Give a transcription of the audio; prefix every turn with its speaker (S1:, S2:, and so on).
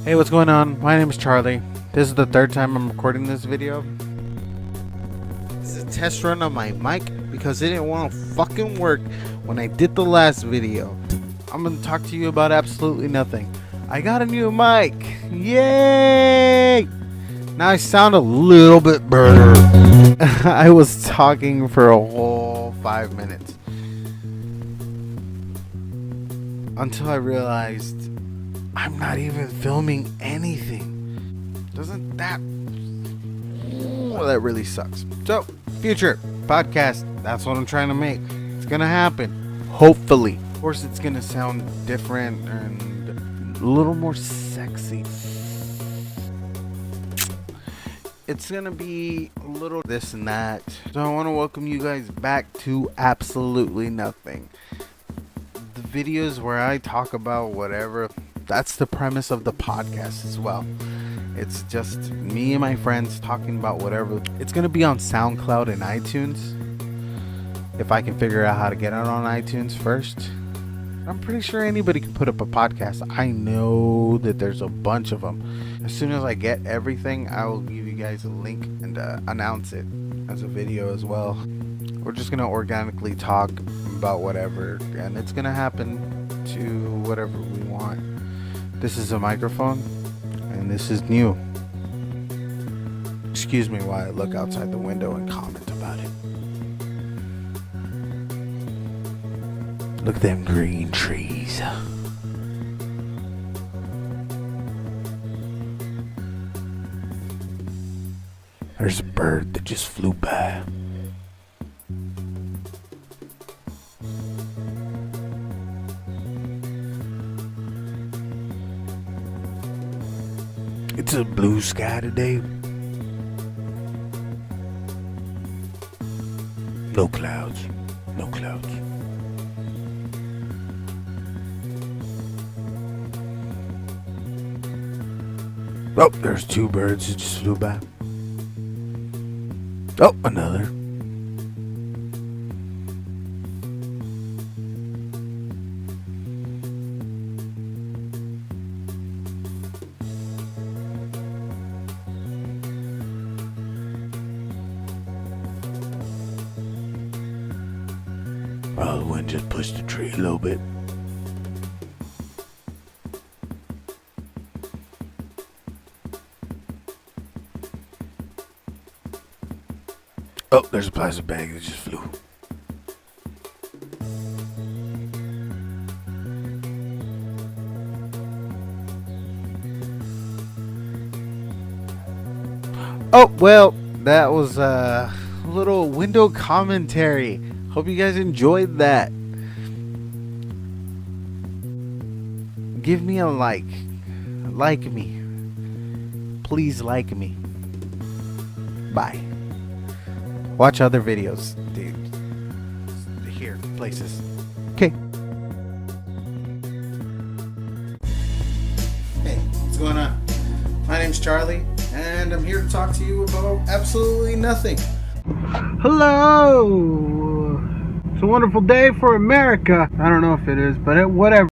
S1: Hey, what's going on? My name is Charlie. This is the third time I'm recording this video. This is a test run on my mic because it didn't want to fucking work when I did the last video. I'm going to talk to you about absolutely nothing. I got a new mic. Yay! Now I sound a little bit better. I was talking for a whole 5 minutes until I realized I'm not even filming anything. Doesn't that... Well, that really sucks. So, future podcast, that's what I'm trying to make. It's gonna happen. Hopefully. Of course, it's gonna sound different and a little more sexy. It's gonna be a little this and that. So I want to welcome you guys back to absolutely nothing. The videos where I talk about whatever, that's the premise of the podcast as well. It's just me and my friends talking about whatever. It's gonna be on SoundCloud and iTunes, if I can figure out how to get it on iTunes first. I'm pretty sure anybody can put up a podcast. I know that there's a bunch of them. As soon as I get everything, I will give you guys a link and announce it as a video as well. We're just gonna organically talk about whatever, and it's gonna happen to whatever we want. This is a microphone, and this is new. Excuse me while I look outside the window and comment about it. Look at them green trees. There's a bird that just flew by. It's a blue sky today. No clouds. No clouds. Oh, there's two birds that just flew by. Oh, another. Oh, the wind just pushed the tree a little bit. Oh, there's a plastic bag that just flew. Oh, well, that was a little window commentary. Hope you guys enjoyed that. Give me a like. Like me. Please like me. Bye. Watch other videos, dude. Here, places. Okay. Hey, what's going on? My name's Charlie, and I'm here to talk to you about absolutely nothing. Hello! It's a wonderful day for America. I don't know if it is, but whatever.